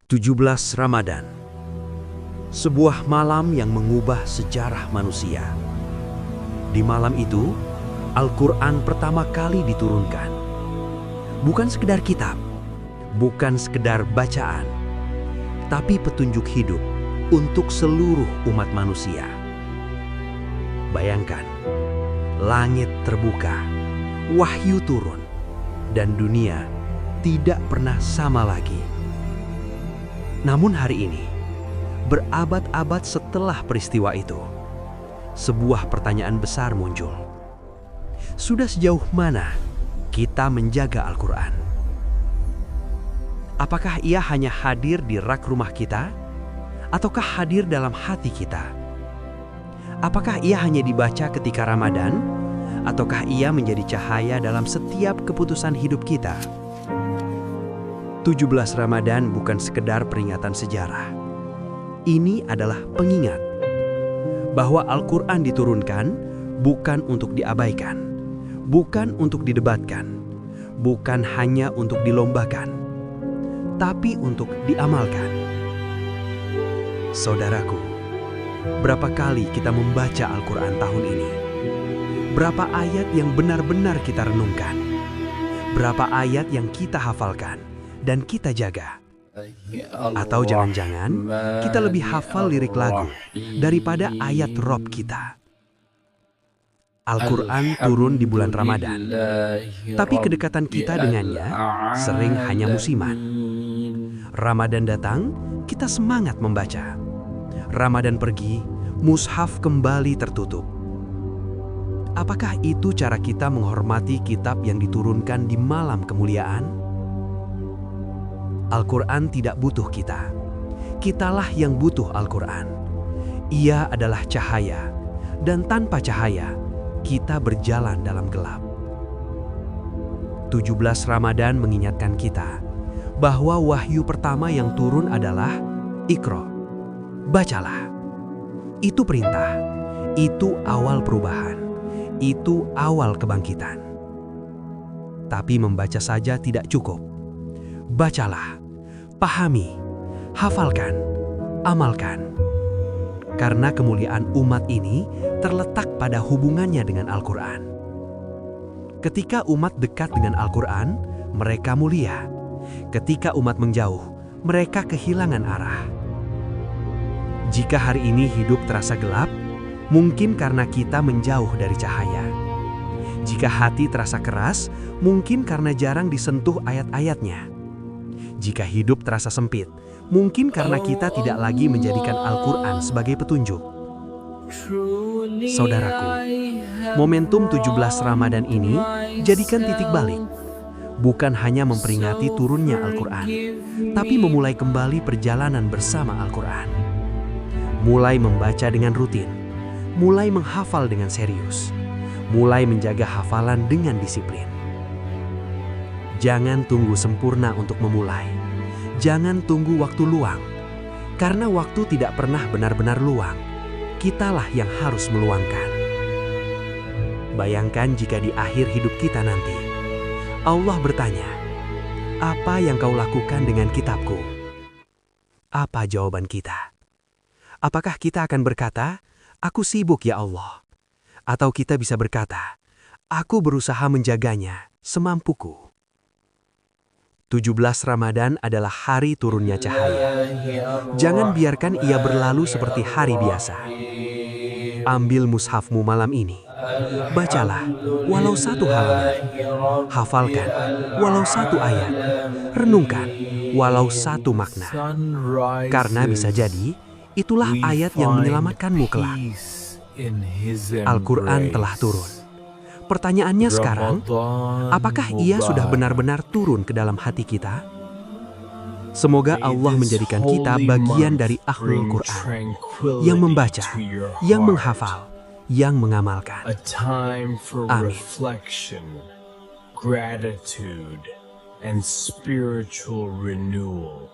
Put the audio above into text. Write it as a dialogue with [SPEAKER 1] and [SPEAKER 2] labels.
[SPEAKER 1] 17 Ramadan, sebuah malam yang mengubah sejarah manusia. Di malam itu, Al-Quran pertama kali diturunkan. Bukan sekedar kitab, bukan sekedar bacaan, tapi petunjuk hidup untuk seluruh umat manusia. Bayangkan, langit terbuka, wahyu turun, dan dunia tidak pernah sama lagi. Namun hari ini, berabad-abad setelah peristiwa itu, sebuah pertanyaan besar muncul. Sudah sejauh mana kita menjaga Al-Quran? Apakah ia hanya hadir di rak rumah kita? Ataukah hadir dalam hati kita? Apakah ia hanya dibaca ketika Ramadan? Ataukah ia menjadi cahaya dalam setiap keputusan hidup kita? 17 Ramadan bukan sekedar peringatan sejarah. Ini adalah pengingat bahwa Al-Quran diturunkan bukan untuk diabaikan, bukan untuk didebatkan, bukan hanya untuk dilombakan, tapi untuk diamalkan. Saudaraku, berapa kali kita membaca Al-Quran tahun ini? Berapa ayat yang benar-benar kita renungkan? Berapa ayat yang kita hafalkan dan kita jaga? Atau jangan-jangan kita lebih hafal lirik lagu daripada ayat Rob kita? Al-Quran turun di bulan Ramadan, tapi kedekatan kita dengannya sering hanya musiman. Ramadan datang, kita semangat membaca. Ramadan pergi, mushaf kembali tertutup. Apakah itu cara kita menghormati kitab yang diturunkan di malam kemuliaan? Al-Quran tidak butuh kita. Kitalah yang butuh Al-Quran. Ia adalah cahaya, dan tanpa cahaya, kita berjalan dalam gelap. 17 Ramadan mengingatkan kita bahwa wahyu pertama yang turun adalah Iqra, bacalah. Itu perintah, itu awal perubahan, itu awal kebangkitan. Tapi membaca saja tidak cukup. Bacalah, pahami, hafalkan, amalkan. Karena kemuliaan umat ini terletak pada hubungannya dengan Al-Quran. Ketika umat dekat dengan Al-Quran, mereka mulia. Ketika umat menjauh, mereka kehilangan arah. Jika hari ini hidup terasa gelap, mungkin karena kita menjauh dari cahaya. Jika hati terasa keras, mungkin karena jarang disentuh ayat-ayatnya. Jika hidup terasa sempit, mungkin karena kita tidak lagi menjadikan Al-Quran sebagai petunjuk. Saudaraku, momentum 17 Ramadan ini jadikan titik balik. Bukan hanya memperingati turunnya Al-Quran, tapi memulai kembali perjalanan bersama Al-Quran. Mulai membaca dengan rutin, mulai menghafal dengan serius, mulai menjaga hafalan dengan disiplin. Jangan tunggu sempurna untuk memulai. Jangan tunggu waktu luang. Karena waktu tidak pernah benar-benar luang. Kitalah yang harus meluangkan. Bayangkan jika di akhir hidup kita nanti, Allah bertanya, "Apa yang kau lakukan dengan kitabku?" Apa jawaban kita? Apakah kita akan berkata, "Aku sibuk ya Allah"? Atau kita bisa berkata, "Aku berusaha menjaganya semampuku"? 17 Ramadan adalah hari turunnya cahaya. Jangan biarkan ia berlalu seperti hari biasa. Ambil mushafmu malam ini. Bacalah walau satu halaman. Hafalkan walau satu ayat. Renungkan walau satu makna. Karena bisa jadi itulah ayat yang menyelamatkanmu kelak. Al-Quran telah turun. Pertanyaannya sekarang, apakah ia sudah benar-benar turun ke dalam hati kita? Semoga Allah menjadikan kita bagian dari Ahlul Quran, yang membaca, yang menghafal, yang mengamalkan. Amin.
[SPEAKER 2] Gratitude and spiritual renewal.